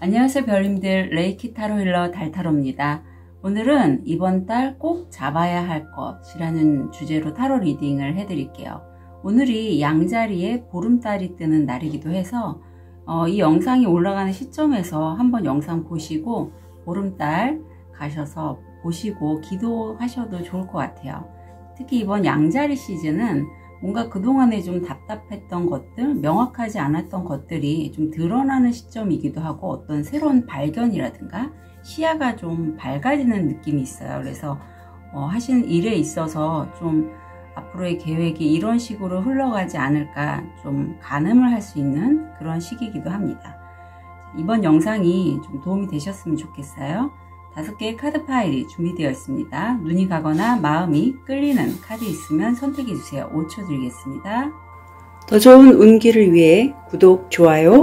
안녕하세요 별님들, 레이키 타로 힐러 달타로입니다. 오늘은 이번 달 꼭 잡아야 할 것이라는 주제로 타로 리딩을 해드릴게요. 오늘이 양자리에 보름달이 뜨는 날이기도 해서 이 영상이 올라가는 시점에서 한번 영상 보시고 보름달 가셔서 보시고 기도하셔도 좋을 것 같아요. 특히 이번 양자리 시즌은 뭔가 그동안에 좀 답답했던 것들, 명확하지 않았던 것들이 좀 드러나는 시점이기도 하고 어떤 새로운 발견이라든가 시야가 좀 밝아지는 느낌이 있어요. 그래서 하시는 일에 있어서 좀 앞으로의 계획이 이런 식으로 흘러가지 않을까 좀 가늠을 할 수 있는 그런 시기이기도 합니다. 이번 영상이 좀 도움이 되셨으면 좋겠어요. 5개의 카드 파일이 준비되어 있습니다. 눈이 가거나 마음이 끌리는 카드 있으면 선택해 주세요. 5초 드리겠습니다. 더 좋은 운기를 위해 구독, 좋아요,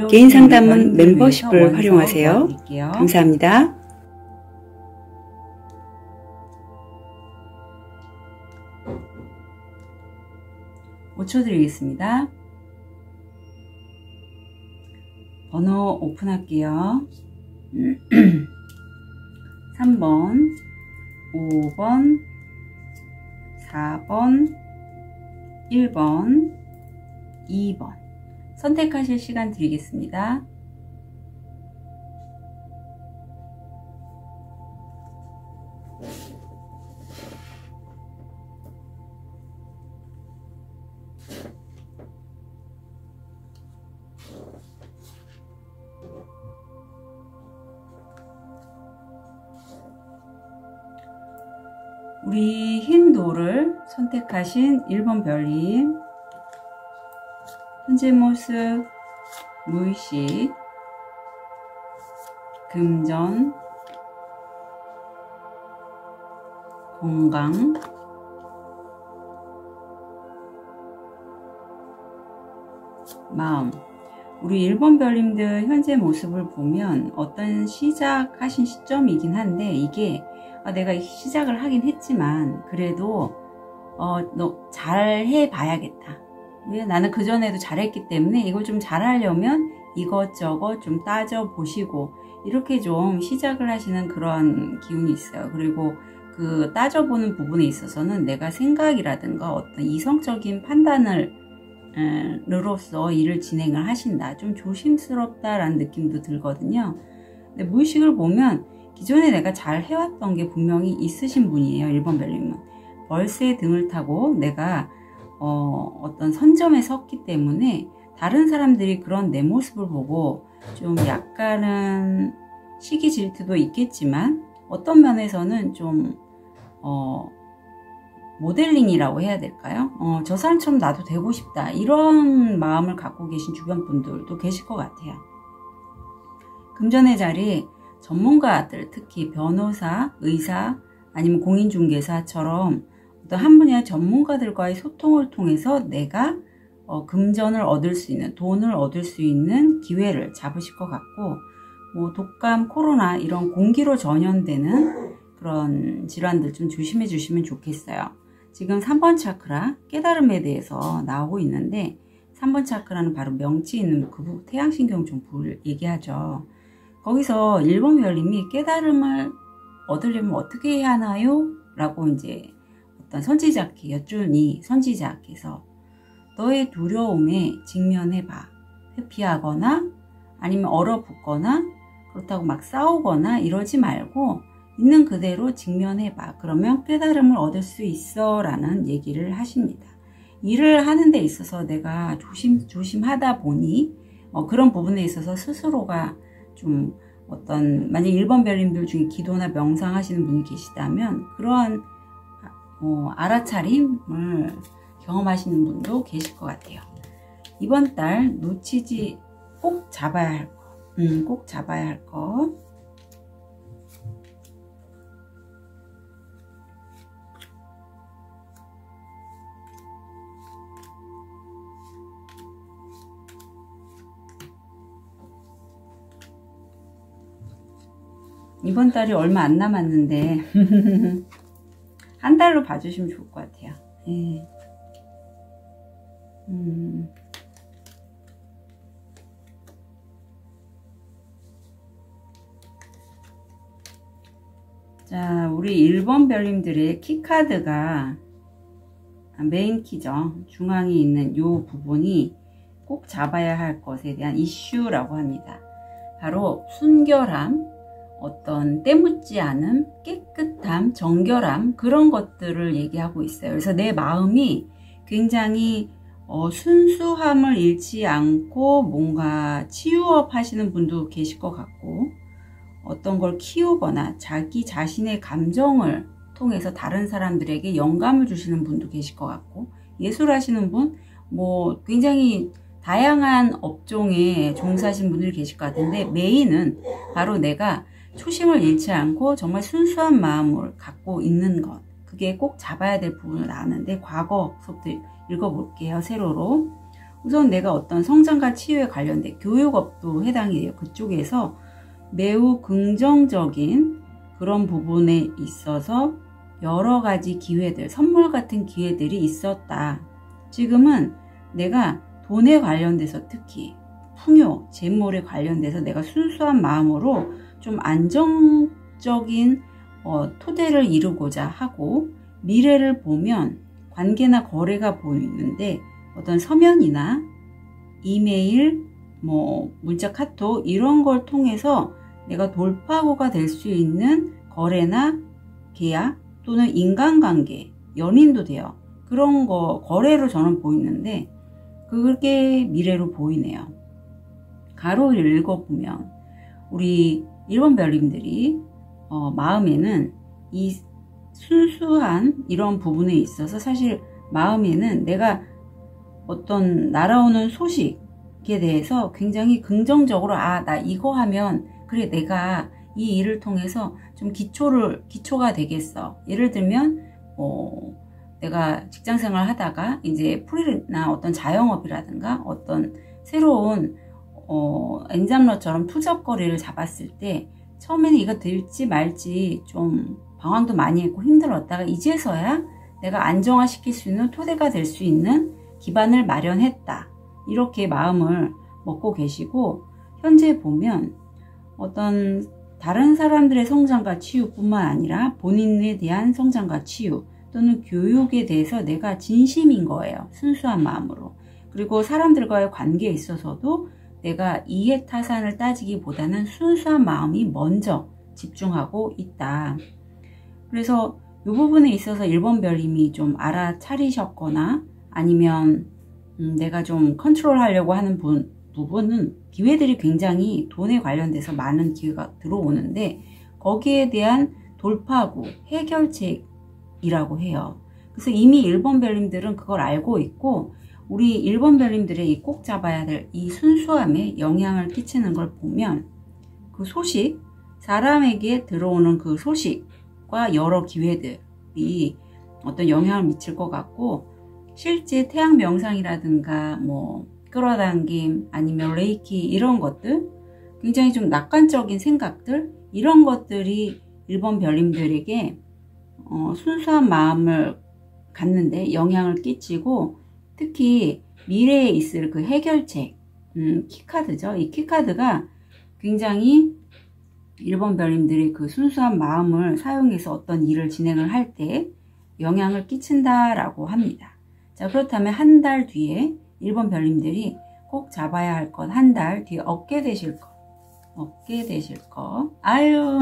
개인 상담은 멤버십을 활용하세요. 감사합니다. (5초) 드리겠습니다. 번호 오픈할게요. 3번, 5번, 4번, 1번, 2번 선택하실 시간 드리겠습니다. 우리 흰 돌을 선택하신 1번 별님, 현재 모습, 무의식, 금전, 건강, 마음. 우리 1번 별님들 현재 모습을 보면 어떤 시작하신 시점이긴 한데 이게 내가 시작을 하긴 했지만 그래도 너 잘해 봐야겠다. 왜? 나는 그전에도 잘했기 때문에 이걸 좀 잘하려면 이것저것 좀 따져보시고 이렇게 좀 시작을 하시는 그런 기운이 있어요. 그리고 그 따져보는 부분에 있어서는 내가 생각이라든가 어떤 이성적인 판단을 으로써 일을 진행을 하신다. 좀 조심스럽다라는 느낌도 들거든요. 근데 무의식을 보면 기존에 내가 잘 해왔던 게 분명히 있으신 분이에요. 1번 별님은 벌새의 등을 타고 내가 어떤 선점에 섰기 때문에 다른 사람들이 그런 내 모습을 보고 좀 약간은 시기 질투도 있겠지만 어떤 면에서는 좀 모델링이라고 해야 될까요? 저 사람처럼 나도 되고 싶다 이런 마음을 갖고 계신 주변 분들도 계실 것 같아요. 금전의 자리 전문가들, 특히 변호사, 의사, 아니면 공인중개사처럼 어떤 한 분야의 전문가들과의 소통을 통해서 내가 금전을 얻을 수 있는, 돈을 얻을 수 있는 기회를 잡으실 것 같고, 뭐 독감, 코로나 이런 공기로 전염되는 그런 질환들 좀 조심해 주시면 좋겠어요. 지금 3번 차크라, 깨달음에 대해서 나오고 있는데 3번 차크라는 바로 명치 있는 그 태양신경 좀 얘기하죠. 거기서 1번 별님이 깨달음을 얻으려면 어떻게 해야 하나요? 라고 이제 어떤 선지자께 여쭈니 선지자께서 너의 두려움에 직면해봐. 회피하거나 아니면 얼어붙거나 그렇다고 막 싸우거나 이러지 말고 있는 그대로 직면해봐. 그러면 깨달음을 얻을 수 있어 라는 얘기를 하십니다. 일을 하는 데 있어서 내가 조심하다 보니 그런 부분에 있어서 스스로가 좀 어떤 만약 1번 별님들 중에 기도나 명상 하시는 분이 계시다면 그러한 알아차림을 경험하시는 분도 계실 것 같아요. 이번 달 놓치지 꼭 잡아야 할 것, 꼭 잡아야 할 것. 이번 달이 얼마 안 남았는데 한 달로 봐주시면 좋을 것 같아요. 예. 우리 1번 별님들의 키카드가 메인 키죠. 중앙에 있는 이 부분이 꼭 잡아야 할 것에 대한 이슈라고 합니다. 바로 순결함, 어떤 때묻지 않음, 깨끗함, 정결함, 그런 것들을 얘기하고 있어요. 그래서 내 마음이 굉장히 순수함을 잃지 않고 뭔가 치유업 하시는 분도 계실 것 같고, 어떤 걸 키우거나 자기 자신의 감정을 통해서 다른 사람들에게 영감을 주시는 분도 계실 것 같고, 예술하시는 분, 뭐 굉장히 다양한 업종에 종사하신 분들이 계실 것 같은데, 메인은 바로 내가 초심을 잃지 않고 정말 순수한 마음을 갖고 있는 것, 그게 꼭 잡아야 될 부분을 나왔는데, 과거서부터 읽어볼게요. 세로로. 우선 내가 어떤 성장과 치유에 관련된 교육업도 해당이 돼요. 그쪽에서 매우 긍정적인 그런 부분에 있어서 여러 가지 기회들, 선물 같은 기회들이 있었다. 지금은 내가 돈에 관련돼서, 특히 풍요, 재물에 관련돼서 내가 순수한 마음으로 좀 안정적인 토대를 이루고자 하고, 미래를 보면 관계나 거래가 보이는데, 어떤 서면이나 이메일, 문자, 카톡 이런 걸 통해서 내가 돌파구가 될 수 있는 거래나 계약 또는 인간관계, 연인도 돼요. 그런 거 거래로 저는 보이는데 그게 미래로 보이네요. 가로를 읽어보면 우리 1번 별님들이 마음에는 이 순수한 이런 부분에 있어서, 사실 마음에는 내가 어떤 날아오는 소식에 대해서 굉장히 긍정적으로, 나 이거 하면 그래, 내가 이 일을 통해서 좀 기초가 되겠어. 예를 들면 내가 직장생활 하다가 이제 프리나 어떤 자영업이라든가 어떤 새로운 엔잡러처럼 투잡거리를 잡았을 때 처음에는 이거 될지 말지 좀 방황도 많이 했고 힘들었다가 이제서야 내가 안정화시킬 수 있는 토대가 될 수 있는 기반을 마련했다. 이렇게 마음을 먹고 계시고, 현재 보면 어떤 다른 사람들의 성장과 치유뿐만 아니라 본인에 대한 성장과 치유 또는 교육에 대해서 내가 진심인 거예요. 순수한 마음으로. 그리고 사람들과의 관계에 있어서도 내가 이해타산을 따지기보다는 순수한 마음이 먼저 집중하고 있다. 그래서 이 부분에 있어서 1번 별님이 좀 알아차리셨거나 아니면 내가 좀 컨트롤하려고 하는 부분은 기회들이 굉장히 돈에 관련돼서 많은 기회가 들어오는데, 거기에 대한 돌파구, 해결책이라고 해요. 그래서 이미 1번 별님들은 그걸 알고 있고, 우리 1번 별님들의 이 꼭 잡아야 될 이 순수함에 영향을 끼치는 걸 보면, 그 소식, 사람에게 들어오는 그 소식과 여러 기회들이 어떤 영향을 미칠 것 같고, 실제 태양 명상이라든가 끌어당김 아니면 레이키 이런 것들, 굉장히 좀 낙관적인 생각들, 이런 것들이 1번 별님들에게 순수한 마음을 갖는데 영향을 끼치고, 특히 미래에 있을 그 해결책, 키카드죠. 이 키카드가 굉장히 1번 별님들이 그 순수한 마음을 사용해서 어떤 일을 진행을 할 때 영향을 끼친다라고 합니다. 자, 그렇다면 한 달 뒤에 1번 별님들이 꼭 잡아야 할 것, 한 달 뒤에 얻게 되실 것. 아유.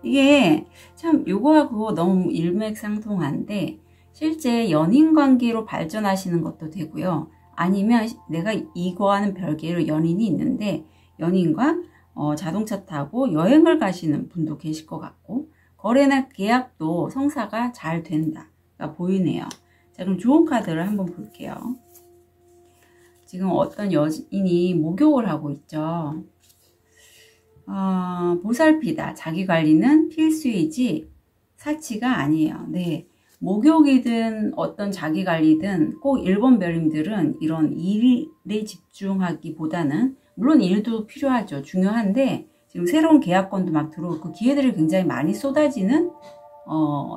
이게 참 요거하고 너무 일맥상통한데, 실제 연인 관계로 발전하시는 것도 되고요. 아니면 내가 이거와는 별개로 연인이 있는데, 연인과 자동차 타고 여행을 가시는 분도 계실 것 같고, 거래나 계약도 성사가 잘 된다가 보이네요. 자, 그럼 좋은 카드를 한번 볼게요. 지금 어떤 여인이 목욕을 하고 있죠. 보살피다. 자기관리는 필수이지 사치가 아니에요. 네, 목욕이든 어떤 자기관리든 꼭 1번 별님들은 이런 일에 집중하기보다는, 물론 일도 필요하죠. 중요한데 지금 새로운 계약건도 막 들어오고 그 기회들이 굉장히 많이 쏟아지는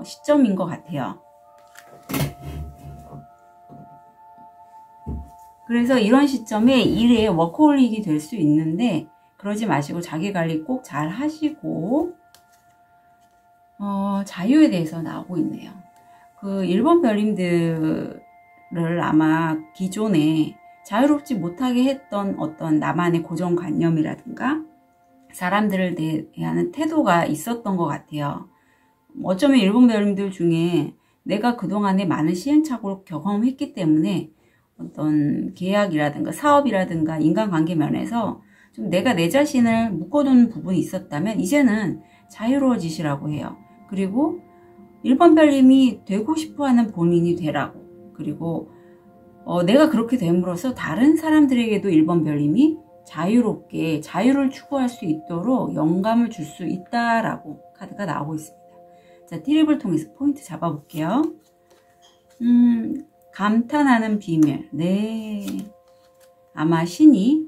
시점인 것 같아요. 그래서 이런 시점에 일에 워커홀릭이 될 수 있는데, 그러지 마시고 자기관리 꼭 잘 하시고, 자유에 대해서 나오고 있네요. 그 1번 별님들을 아마 기존에 자유롭지 못하게 했던 어떤 나만의 고정관념이라든가 사람들을 대하는 태도가 있었던 것 같아요. 어쩌면 1번 별님들 중에 내가 그동안에 많은 시행착오를 경험했기 때문에 어떤 계약이라든가 사업이라든가 인간관계 면에서 좀 내가 내 자신을 묶어두는 부분이 있었다면 이제는 자유로워지시라고 해요. 그리고 1번 별님이 되고 싶어하는 본인이 되라고, 그리고 내가 그렇게 됨으로써 다른 사람들에게도 1번 별님이 자유롭게 자유를 추구할 수 있도록 영감을 줄 수 있다라고 카드가 나오고 있습니다. 자, 띠립을 통해서 포인트 잡아볼게요. 감탄하는 비밀. 네. 아마 신이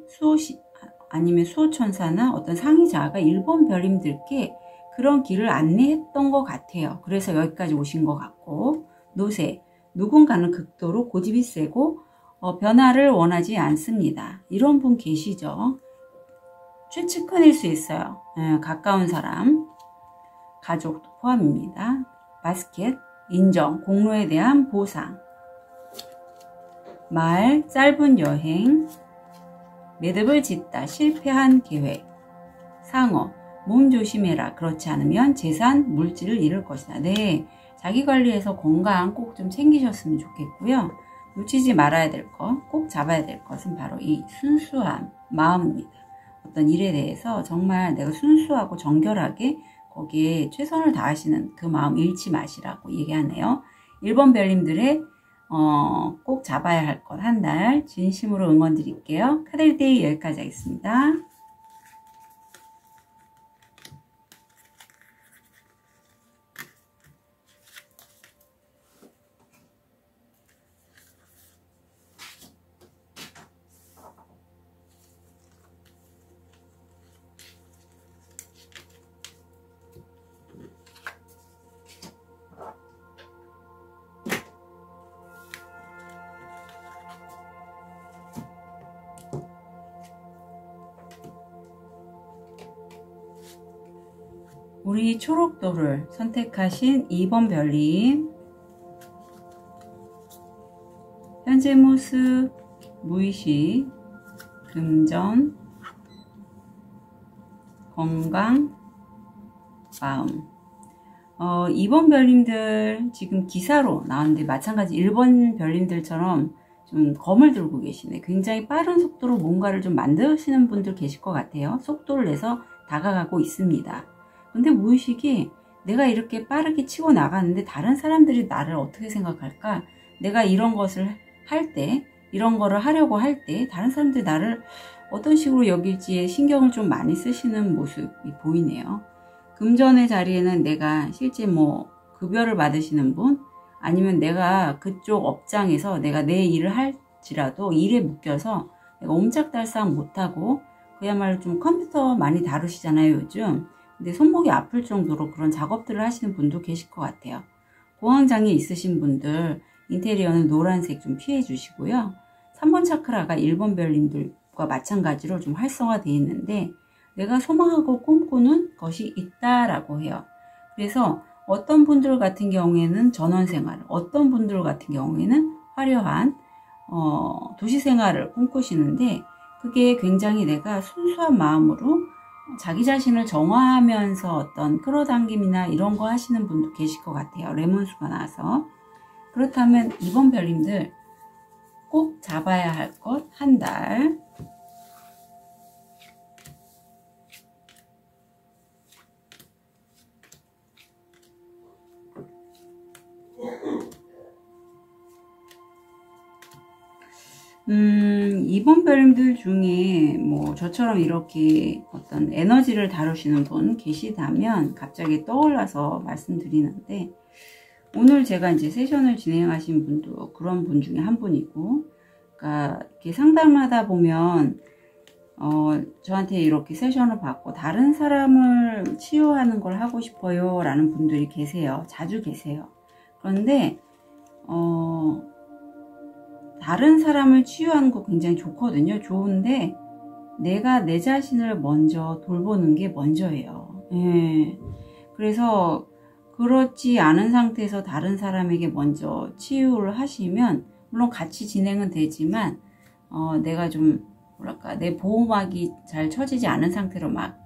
아니면 수호천사나 어떤 상의자가 1번 별님들께 그런 길을 안내했던 것 같아요. 그래서 여기까지 오신 것 같고, 노세. 누군가는 극도로 고집이 세고 변화를 원하지 않습니다. 이런 분 계시죠? 최측근일 수 있어요. 가까운 사람, 가족도 포함입니다. 바스켓, 인정, 공로에 대한 보상, 말, 짧은 여행, 매듭을 짓다, 실패한 계획, 상어, 몸 조심해라. 그렇지 않으면 재산, 물질을 잃을 것이다. 네, 자기관리해서 건강 꼭 좀 챙기셨으면 좋겠고요. 놓치지 말아야 될 것, 꼭 잡아야 될 것은 바로 이 순수한 마음입니다. 어떤 일에 대해서 정말 내가 순수하고 정결하게 거기에 최선을 다하시는 그 마음 잃지 마시라고 얘기하네요. 1번 별님들의 꼭 잡아야 할 것 한 달 진심으로 응원 드릴게요. 카드리딩 여기까지 하겠습니다. 우리 초록도를 선택하신 2번 별님, 현재 모습, 무의식, 금전, 건강, 마음. 2번 별님들 지금 기사로 나왔는데 마찬가지 1번 별님들처럼 좀 검을 들고 계시네. 굉장히 빠른 속도로 뭔가를 좀 만드시는 분들 계실 것 같아요. 속도를 내서 다가가고 있습니다. 근데 무의식이 내가 이렇게 빠르게 치고 나가는데 다른 사람들이 나를 어떻게 생각할까? 내가 이런 것을 할 때, 이런 거를 하려고 할 때 다른 사람들이 나를 어떤 식으로 여길지에 신경을 좀 많이 쓰시는 모습이 보이네요. 금전의 자리에는 내가 실제 급여를 받으시는 분, 아니면 내가 그쪽 업장에서 내가 내 일을 할지라도 일에 묶여서 내가 옴짝달싹 못하고 그야말로 좀 컴퓨터 많이 다루시잖아요, 요즘. 근데 손목이 아플 정도로 그런 작업들을 하시는 분도 계실 것 같아요. 공황장애 있으신 분들 인테리어는 노란색 좀 피해 주시고요. 3번 차크라가 1번 별님들과 마찬가지로 좀 활성화되어 있는데 내가 소망하고 꿈꾸는 것이 있다라고 해요. 그래서 어떤 분들 같은 경우에는 전원생활, 어떤 분들 같은 경우에는 화려한 도시생활을 꿈꾸시는데 그게 굉장히 내가 순수한 마음으로 자기 자신을 정화하면서 어떤 끌어당김이나 이런 거 하시는 분도 계실 것 같아요. 레몬수가 나와서. 그렇다면 2번 별님들 꼭 잡아야 할 것 한 달. 이번 별님들 중에 저처럼 이렇게 어떤 에너지를 다루시는 분 계시다면 갑자기 떠올라서 말씀드리는데, 오늘 제가 이제 세션을 진행하신 분도 그런 분 중에 한 분이고, 그러니까 이렇게 상담하다 보면 저한테 이렇게 세션을 받고 다른 사람을 치유하는 걸 하고 싶어요 라는 분들이 계세요. 자주 계세요. 그런데 다른 사람을 치유하는 거 굉장히 좋거든요. 좋은데 내가 내 자신을 먼저 돌보는 게 먼저예요. 예. 그래서 그렇지 않은 상태에서 다른 사람에게 먼저 치유를 하시면 물론 같이 진행은 되지만 내가 좀 뭐랄까 내 보호막이 잘 쳐지지 않은 상태로 막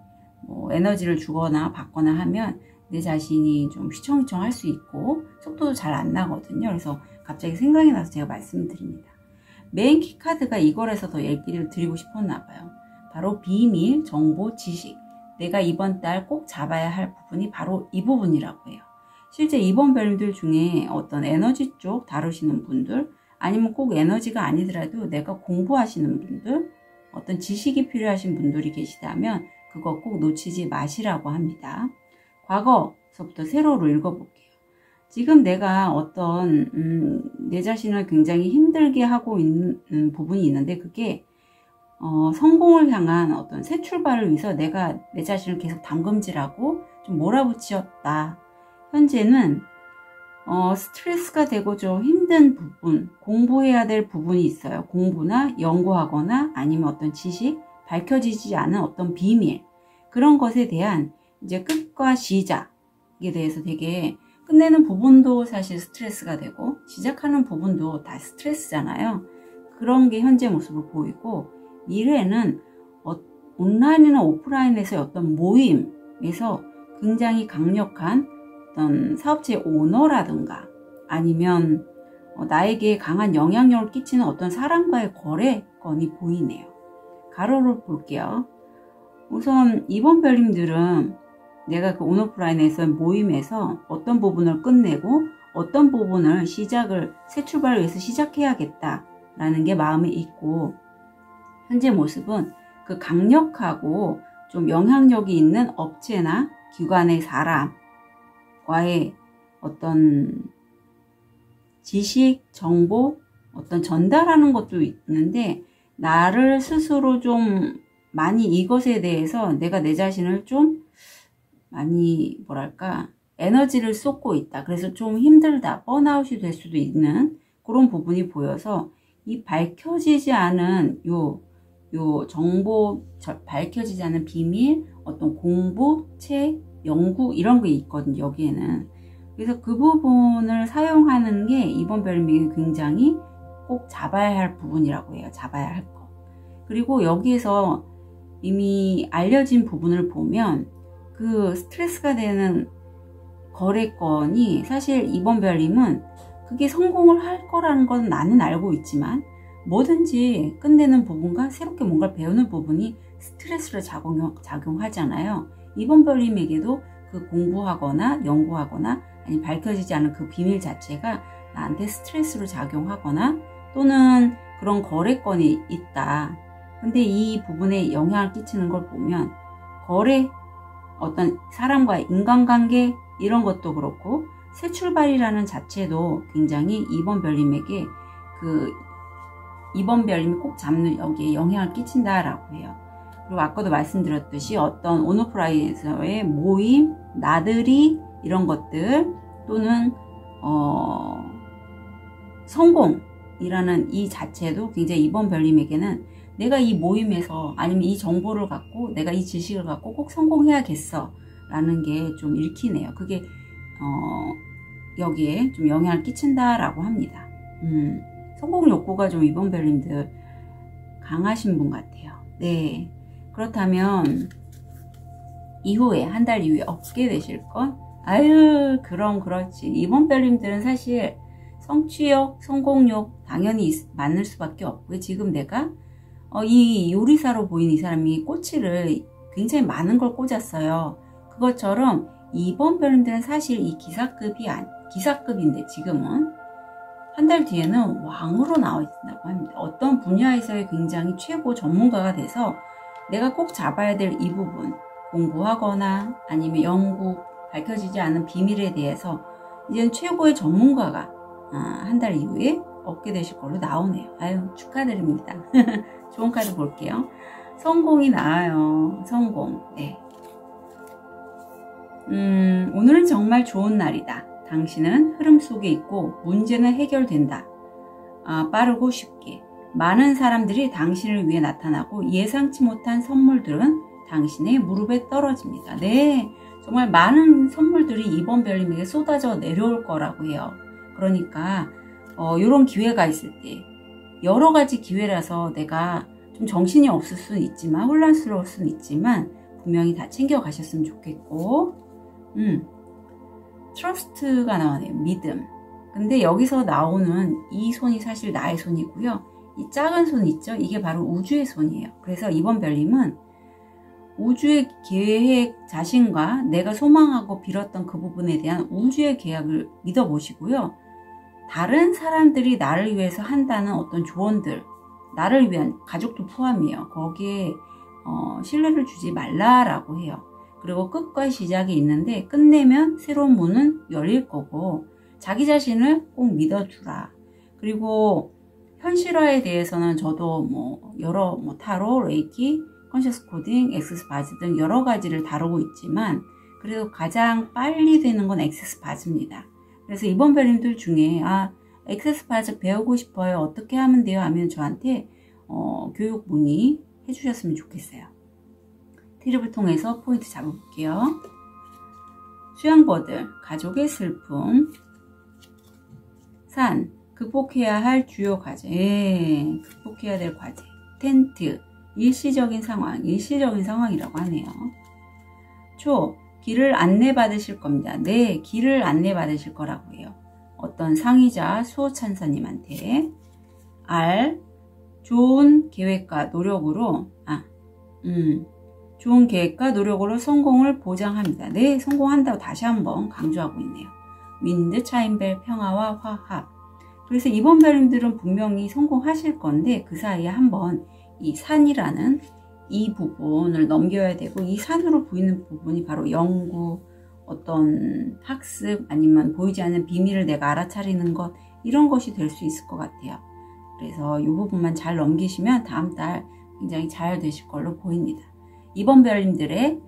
뭐 에너지를 주거나 받거나 하면 내 자신이 좀 휘청휘청 할 수 있고 속도도 잘 안 나거든요. 그래서 갑자기 생각이 나서 제가 말씀드립니다. 메인 키카드가 이거라서 더 얘기를 드리고 싶었나 봐요. 바로 비밀, 정보, 지식. 내가 이번 달 꼭 잡아야 할 부분이 바로 이 부분이라고 해요. 실제 이번 별님들 중에 어떤 에너지 쪽 다루시는 분들, 아니면 꼭 에너지가 아니더라도 내가 공부하시는 분들, 어떤 지식이 필요하신 분들이 계시다면 그거 꼭 놓치지 마시라고 합니다. 과거서부터 세로로 읽어볼게요. 지금 내가 어떤 내 자신을 굉장히 힘들게 하고 있는 부분이 있는데 그게 성공을 향한 어떤 새 출발을 위해서 내가 내 자신을 계속 담금질하고 좀 몰아붙였다. 현재는 스트레스가 되고 좀 힘든 부분, 공부해야 될 부분이 있어요. 공부나 연구하거나 아니면 어떤 지식, 밝혀지지 않은 어떤 비밀, 그런 것에 대한 이제 끝과 시작에 대해서 되게 끝내는 부분도 사실 스트레스가 되고 시작하는 부분도 다 스트레스잖아요. 그런 게 현재 모습을 보이고, 미래에는 온라인이나 오프라인에서의 어떤 모임에서 굉장히 강력한 어떤 사업체 오너라든가 아니면 나에게 강한 영향력을 끼치는 어떤 사람과의 거래건이 보이네요. 가로를 볼게요. 우선 이번 별님들은 내가 그 온오프라인에서 모임에서 어떤 부분을 끝내고 어떤 부분을 새 출발을 위해서 시작해야겠다라는 게 마음에 있고, 현재 모습은 그 강력하고 좀 영향력이 있는 업체나 기관의 사람과의 어떤 지식, 정보, 어떤 전달하는 것도 있는데, 나를 스스로 좀 많이 이것에 대해서 내가 내 자신을 좀 많이 뭐랄까 에너지를 쏟고 있다. 그래서 좀 힘들다. 번아웃이 될 수도 있는 그런 부분이 보여서 이 밝혀지지 않은 요 정보, 밝혀지지 않은 비밀, 어떤 공부, 책, 연구 이런 게 있거든요. 여기에는. 그래서 그 부분을 사용하는 게 이번 별명이 굉장히 꼭 잡아야 할 부분이라고 해요. 잡아야 할 거. 그리고 여기에서 이미 알려진 부분을 보면 그 스트레스가 되는 거래건이 사실 이번 별님은 그게 성공을 할 거라는 건 나는 알고 있지만 뭐든지 끝내는 부분과 새롭게 뭔가를 배우는 부분이 스트레스를 작용하잖아요. 이번 별님에게도 그 공부하거나 연구하거나 아니 밝혀지지 않은 그 비밀 자체가 나한테 스트레스로 작용하거나 또는 그런 거래건이 있다. 근데 이 부분에 영향을 끼치는 걸 보면 거래, 어떤 사람과의 인간관계 이런 것도 그렇고 새 출발이라는 자체도 굉장히 이번 별님에게 이번 별님이 꼭 잡는 여기에 영향을 끼친다라고 해요. 그리고 아까도 말씀드렸듯이 어떤 온오프라인에서의 모임, 나들이 이런 것들 또는 성공이라는 이 자체도 굉장히 이번 별님에게는 내가 이 모임에서 아니면 이 정보를 갖고 내가 이 지식을 갖고 꼭 성공해야겠어 라는 게 좀 읽히네요. 그게 여기에 좀 영향을 끼친다라고 합니다. 성공 욕구가 좀 이번 별님들 강하신 분 같아요. 네, 그렇다면 이후에 한 달 이후에 얻게 되실 건 아유 그럼 그렇지. 이번 별님들은 사실 성취욕, 성공욕 당연히 많을 수밖에 없고요. 지금 내가 이 요리사로 보이는 이 사람이 꼬치를 굉장히 많은 걸 꽂았어요. 그것처럼 이번 별님들은 사실 이 기사급인데 지금은 한 달 뒤에는 왕으로 나와 있다고 합니다. 어떤 분야에서의 굉장히 최고 전문가가 돼서 내가 꼭 잡아야 될 이 부분, 공부하거나 아니면 연구, 밝혀지지 않은 비밀에 대해서 이제는 최고의 전문가가 한 달 이후에 얻게 되실 걸로 나오네요. 아유 축하드립니다. 좋은 카드 볼게요. 성공이 나와요. 성공. 네. 오늘은 정말 좋은 날이다. 당신은 흐름 속에 있고 문제는 해결된다. 빠르고 쉽게. 많은 사람들이 당신을 위해 나타나고 예상치 못한 선물들은 당신의 무릎에 떨어집니다. 네, 정말 많은 선물들이 이번 별님에게 쏟아져 내려올 거라고 해요. 그러니까 이런 기회가 있을 때 여러 가지 기회라서 내가 좀 정신이 없을 수는 있지만 혼란스러울 수는 있지만 분명히 다 챙겨 가셨으면 좋겠고 트러스트가 나오네요. 믿음. 근데 여기서 나오는 이 손이 사실 나의 손이고요. 이 작은 손 있죠? 이게 바로 우주의 손이에요. 그래서 이번 별님은 우주의 계획 자신과 내가 소망하고 빌었던 그 부분에 대한 우주의 계약을 믿어보시고요. 다른 사람들이 나를 위해서 한다는 어떤 조언들, 나를 위한 가족도 포함이에요. 거기에 신뢰를 주지 말라라고 해요. 그리고 끝과 시작이 있는데 끝내면 새로운 문은 열릴 거고 자기 자신을 꼭 믿어주라. 그리고 현실화에 대해서는 저도 여러 타로, 레이키, 컨셔스 코딩, 액세스 바즈 등 여러 가지를 다루고 있지만 그래도 가장 빨리 되는 건 액세스 바즈입니다. 그래서 이번 별님들 중에 액세스 바즈 배우고 싶어요. 어떻게 하면 돼요? 하면 저한테 교육 문의 해주셨으면 좋겠어요. 트립을 통해서 포인트 잡아볼게요. 수양버들, 가족의 슬픔, 산, 극복해야 할 주요 과제, 극복해야 될 과제, 텐트, 일시적인 상황이라고 하네요. 초, 길을 안내받으실 겁니다. 네, 길을 안내받으실 거라고 해요. 어떤 상의자 수호찬사님한테. R, 좋은 계획과 노력으로 좋은 계획과 노력으로 성공을 보장합니다. 네, 성공한다고 다시 한번 강조하고 있네요. 윈드, 차인벨, 평화와 화합. 그래서 이번 별님들은 분명히 성공하실 건데 그 사이에 한번 이 산이라는 이 부분을 넘겨야 되고 이 산으로 보이는 부분이 바로 연구, 어떤 학습 아니면 보이지 않는 비밀을 내가 알아차리는 것 이런 것이 될 수 있을 것 같아요. 그래서 이 부분만 잘 넘기시면 다음 달 굉장히 잘 되실 걸로 보입니다. 이번 별님들의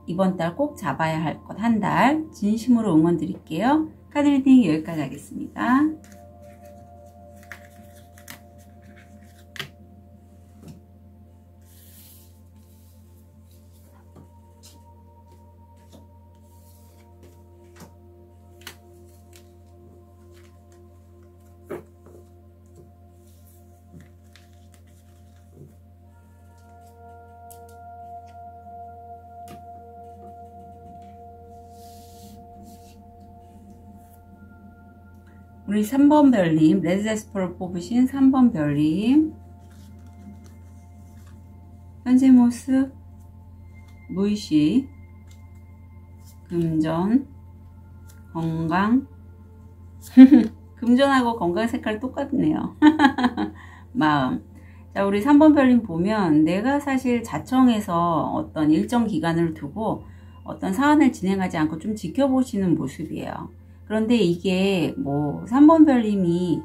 이번 달 꼭 잡아야 할 것 한 달 진심으로 응원 드릴게요. 카드 리딩 여기까지 하겠습니다. 우리 3번 별님, 레드제스퍼를 뽑으신 3번 별님, 현재 모습, 무의식, 금전, 건강, 금전하고 건강 색깔 똑같네요. 마음. 자, 우리 3번 별님 보면 내가 사실 자청해서 어떤 일정 기간을 두고 어떤 사안을 진행하지 않고 좀 지켜보시는 모습이에요. 그런데 이게 3번 별님이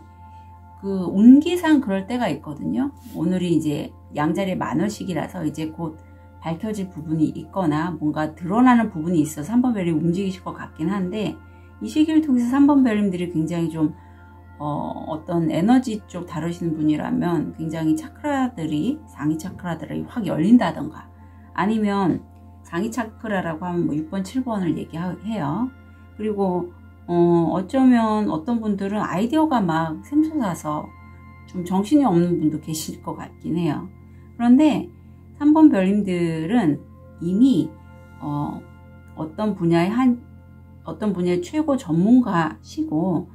그 운기상 그럴 때가 있거든요. 오늘이 이제 양자리의 만월식이라서 이제 곧 밝혀질 부분이 있거나 뭔가 드러나는 부분이 있어서 3번 별님이 움직이실 것 같긴 한데 이 시기를 통해서 3번 별님들이 굉장히 좀 어떤 에너지 쪽 다루시는 분이라면 굉장히 차크라들이 상위 차크라들이 확 열린다던가 아니면 상위 차크라라고 하면 6번 7번을 얘기해요. 그리고 어쩌면 어떤 분들은 아이디어가 막 샘솟아서 좀 정신이 없는 분도 계실 것 같긴 해요. 그런데 3번 별님들은 이미 어떤 분야의 최고 전문가시고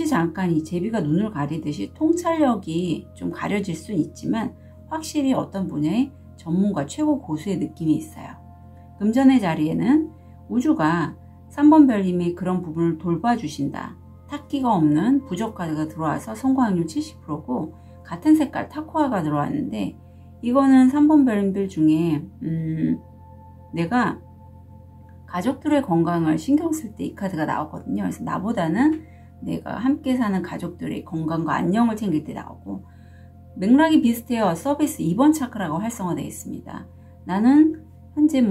잠깐 이 제비가 눈을 가리듯이 통찰력이 좀 가려질 수 있지만 확실히 어떤 분야의 전문가 최고 고수의 느낌이 있어요. 금전의 자리에는 우주가 3번 별님이 그런 부분을 돌봐주신다. 탁기가 없는 부적 카드가 들어와서 성공 확률 70%고 같은 색깔 타코아가 들어왔는데 이거는 3번 별님들 중에 내가 가족들의 건강을 신경 쓸 때 이 카드가 나오거든요. 그래서 나보다는 내가 함께 사는 가족들의 건강과 안녕을 챙길 때 나오고 맥락이 비슷해요. 서비스 2번 차크라가 활성화되어 있습니다. 나는 현재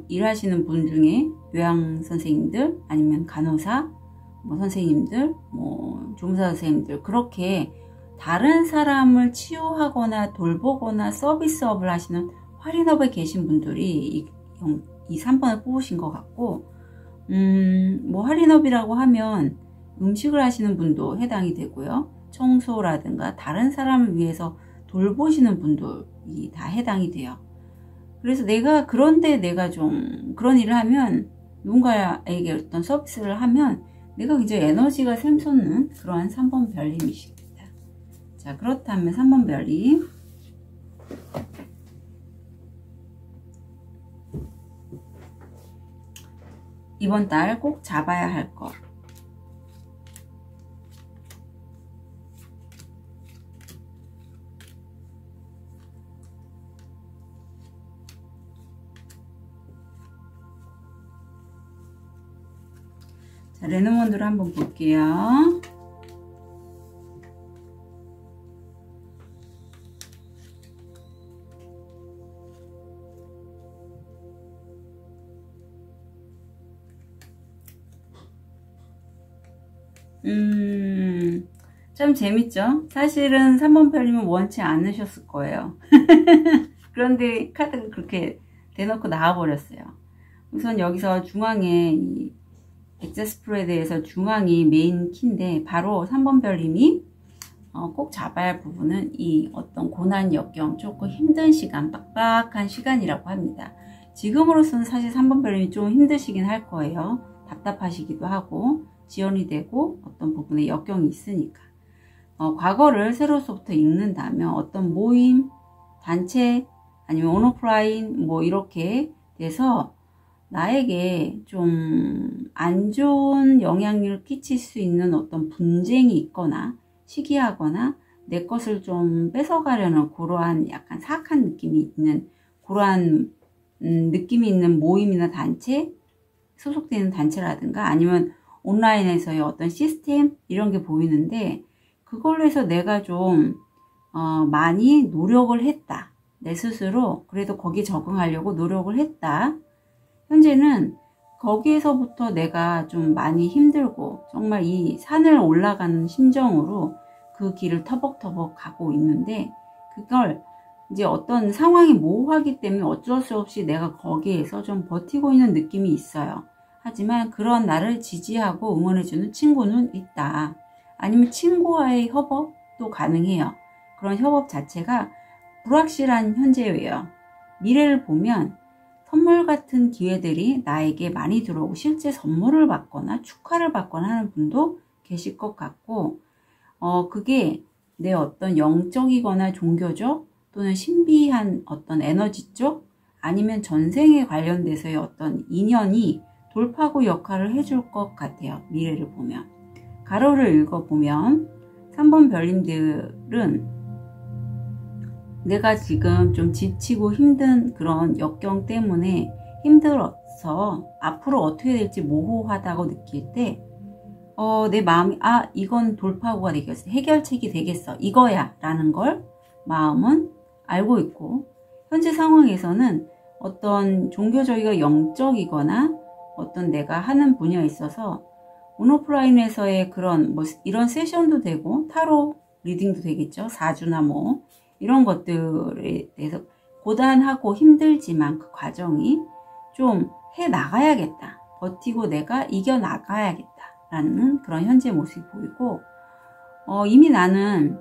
일하시는 분 중에 요양 선생님들 아니면 간호사 선생님들 조무사 선생님들 그렇게 다른 사람을 치유하거나 돌보거나 서비스업을 하시는 할인업에 계신 분들이 이 3번을 뽑으신 것 같고, 뭐 할인업이라고 하면 음식을 하시는 분도 해당이 되고요. 청소라든가 다른 사람을 위해서 돌보시는 분들이 다 해당이 돼요. 그래서 그런데 내가 좀 그런 일을 하면, 누군가에게 어떤 서비스를 하면 내가 굉장히 에너지가 샘솟는 그러한 3번 별님이십니다. 자, 그렇다면 3번 별님, 이번 달 꼭 잡아야 할 것. 자, 레노먼드로 한번 볼게요. 참 재밌죠? 사실은 3번 별님은 원치 않으셨을 거예요. 그런데 카드가 그렇게 대놓고 나와버렸어요. 우선 여기서 중앙에 이 엑제스프레드에서 중앙이 메인 키인데, 바로 3번 별님이 꼭 잡아야 할 부분은 이 어떤 고난 역경, 조금 힘든 시간, 빡빡한 시간이라고 합니다. 지금으로서는 사실 3번 별님이 좀 힘드시긴 할 거예요. 답답하시기도 하고 지연이 되고 어떤 부분에 역경이 있으니까. 과거를 새로서부터 읽는다면 어떤 모임, 단체, 아니면 온오프라인 뭐 이렇게 돼서 나에게 좀 안 좋은 영향력을 끼칠 수 있는 어떤 분쟁이 있거나 시기하거나 내 것을 좀 뺏어가려는 그러한 약간 사악한 느낌이 있는 그러한 느낌이 있는 모임이나 단체, 소속되는 단체라든가 아니면 온라인에서의 어떤 시스템 이런 게 보이는데, 그걸로 해서 내가 좀 많이 노력을 했다. 내 스스로 그래도 거기에 적응하려고 노력을 했다. 현재는 거기에서부터 내가 좀 많이 힘들고 정말 이 산을 올라가는 심정으로 그 길을 터벅터벅 가고 있는데, 그걸 이제 어떤 상황이 모호하기 때문에 어쩔 수 없이 내가 거기에서 좀 버티고 있는 느낌이 있어요. 하지만 그런 나를 지지하고 응원해주는 친구는 있다. 아니면 친구와의 협업도 가능해요. 그런 협업 자체가 불확실한 현재예요. 미래를 보면 선물 같은 기회들이 나에게 많이 들어오고 실제 선물을 받거나 축하를 받거나 하는 분도 계실 것 같고, 그게 내 어떤 영적이거나 종교적 또는 신비한 어떤 에너지 쪽, 아니면 전생에 관련돼서의 어떤 인연이 돌파구 역할을 해줄 것 같아요. 미래를 보면. 가로를 읽어보면 3번 별님들은 내가 지금 좀 지치고 힘든 그런 역경 때문에 힘들어서 앞으로 어떻게 될지 모호하다고 느낄 때 내 마음이 이건 돌파구가 되겠어, 해결책이 되겠어, 이거야 라는 걸 마음은 알고 있고, 현재 상황에서는 어떤 종교적이고 영적이거나 어떤 내가 하는 분야에 있어서 온오프라인에서의 그런 뭐 이런 세션도 되고 타로 리딩도 되겠죠. 사주나 뭐 이런 것들에 대해서 고단하고 힘들지만 그 과정이 좀 해 나가야겠다, 버티고 내가 이겨 나가야겠다 라는 그런 현재 모습이 보이고, 이미 나는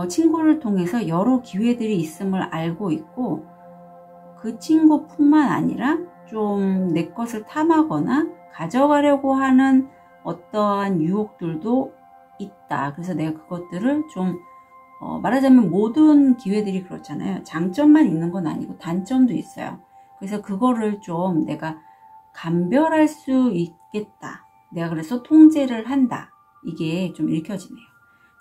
친구를 통해서 여러 기회들이 있음을 알고 있고, 그 친구뿐만 아니라 좀 내 것을 탐하거나 가져가려고 하는 어떠한 유혹들도 있다. 그래서 내가 그것들을 좀 말하자면 모든 기회들이 그렇잖아요. 장점만 있는 건 아니고 단점도 있어요. 그래서 그거를 좀 내가 감별할 수 있겠다. 내가 그래서 통제를 한다. 이게 좀 읽혀지네요.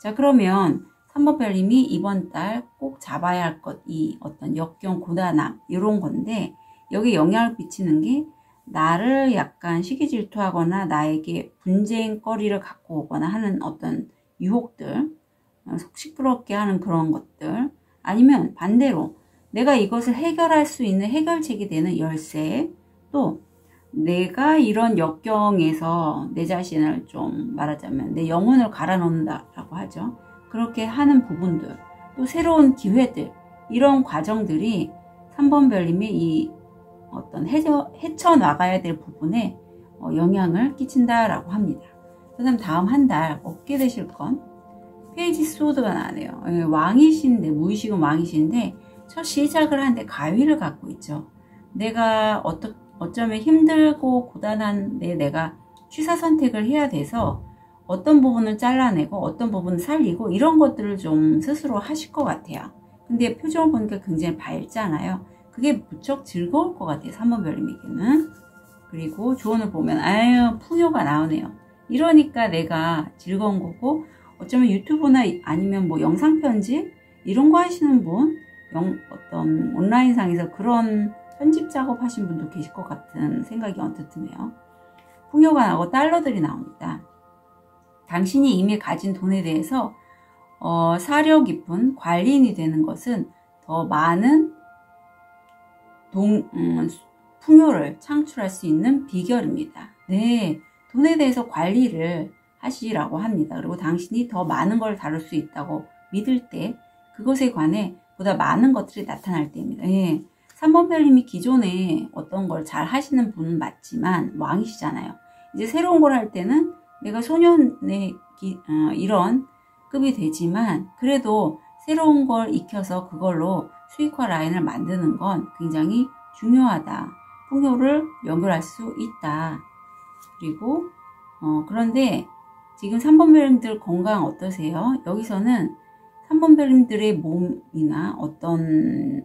자, 그러면 3번 별님이 이번 달 꼭 잡아야 할 것, 이 어떤 역경, 고단함 이런 건데, 여기 영향을 끼치는 게 나를 약간 시기 질투하거나 나에게 분쟁거리를 갖고 오거나 하는 어떤 유혹들, 속 시끄럽게 하는 그런 것들, 아니면 반대로 내가 이것을 해결할 수 있는 해결책이 되는 열쇠, 또 내가 이런 역경에서 내 자신을 좀 말하자면 내 영혼을 갈아 넣는다라고 하죠. 그렇게 하는 부분들, 또 새로운 기회들, 이런 과정들이 3번 별님의 이 어떤 헤쳐나가야 될 부분에 영향을 끼친다라고 합니다. 그 다음 다음 한 달 얻게 되실 건 페이지 소드가 나네요. 왕이신데, 무의식은 왕이신데 첫 시작을 하는데 가위를 갖고 있죠. 내가 어쩌면 힘들고 고단한데 내가 취사 선택을 해야 돼서 어떤 부분을 잘라내고 어떤 부분을 살리고 이런 것들을 좀 스스로 하실 것 같아요. 근데 표정을 보니까 굉장히 밝잖아요. 그게 무척 즐거울 것 같아요. 3번 별님에게는. 그리고 조언을 보면 아유 풍요가 나오네요. 이러니까 내가 즐거운 거고, 어쩌면 유튜브나 아니면 뭐 영상 편집 이런 거 하시는 분, 어떤 온라인상에서 그런 편집 작업 하신 분도 계실 것 같은 생각이 언뜻 드네요. 풍요가 나고 달러들이 나옵니다. 당신이 이미 가진 돈에 대해서 사려 깊은 관리인이 되는 것은 더 많은 풍요를 창출할 수 있는 비결입니다. 네, 돈에 대해서 관리를 하시라고 합니다. 그리고 당신이 더 많은 걸 다룰 수 있다고 믿을 때 그것에 관해 보다 많은 것들이 나타날 때입니다. 네, 3번 별님이 기존에 어떤 걸 잘 하시는 분은 맞지만 왕이시잖아요. 이제 새로운 걸 할 때는 내가 소년의 이런 급이 되지만 그래도 새로운 걸 익혀서 그걸로 수익화 라인을 만드는 건 굉장히 중요하다. 풍요를 연결할 수 있다. 그리고 그런데 지금 3번 별님들 건강 어떠세요? 여기서는 3번 별님들의 몸이나 어떤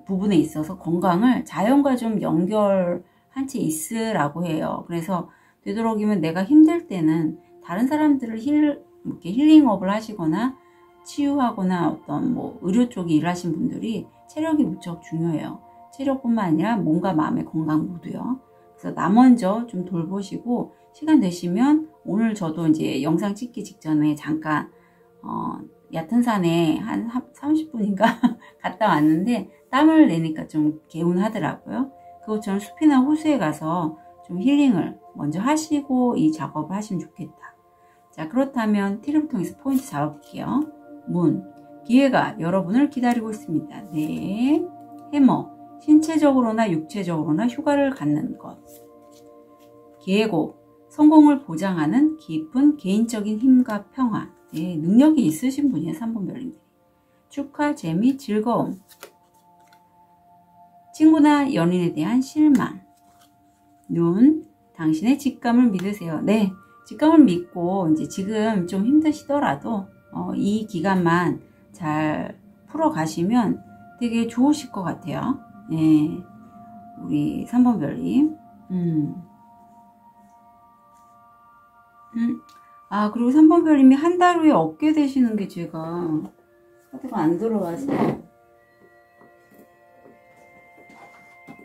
부분에 있어서 건강을 자연과 좀 연결한 채 있으라고 해요. 그래서 되도록이면 내가 힘들 때는 다른 사람들을 이렇게 힐링업을 하시거나 치유하거나 어떤 뭐 의료 쪽에 일하신 분들이 체력이 무척 중요해요. 체력뿐만 아니라 몸과 마음의 건강 모두요. 그래서 나 먼저 좀 돌보시고 시간 되시면 오늘 저도 이제 영상 찍기 직전에 잠깐 얕은 산에 한 30분인가 갔다 왔는데 땀을 내니까 좀 개운하더라고요. 그것처럼 숲이나 호수에 가서 좀 힐링을 먼저 하시고 이 작업을 하시면 좋겠다. 자, 그렇다면 티를 통해서 포인트 잡아볼게요. 문, 기회가 여러분을 기다리고 있습니다. 네, 해머, 신체적으로나 육체적으로나 휴가를 갖는 것. 계고, 성공을 보장하는 깊은 개인적인 힘과 평화. 네, 능력이 있으신 분이에요. 3번 별님들이. 축하, 재미, 즐거움. 친구나 연인에 대한 실망. 눈, 당신의 직감을 믿으세요. 네, 직감을 믿고 이제 지금 좀 힘드시더라도 이 기간만 잘 풀어가시면 되게 좋으실 것 같아요. 네, 우리 3번 별님. 아, 그리고 3번 별님이 한 달 후에 얻게 되시는 게 제가 카드가 안 들어와서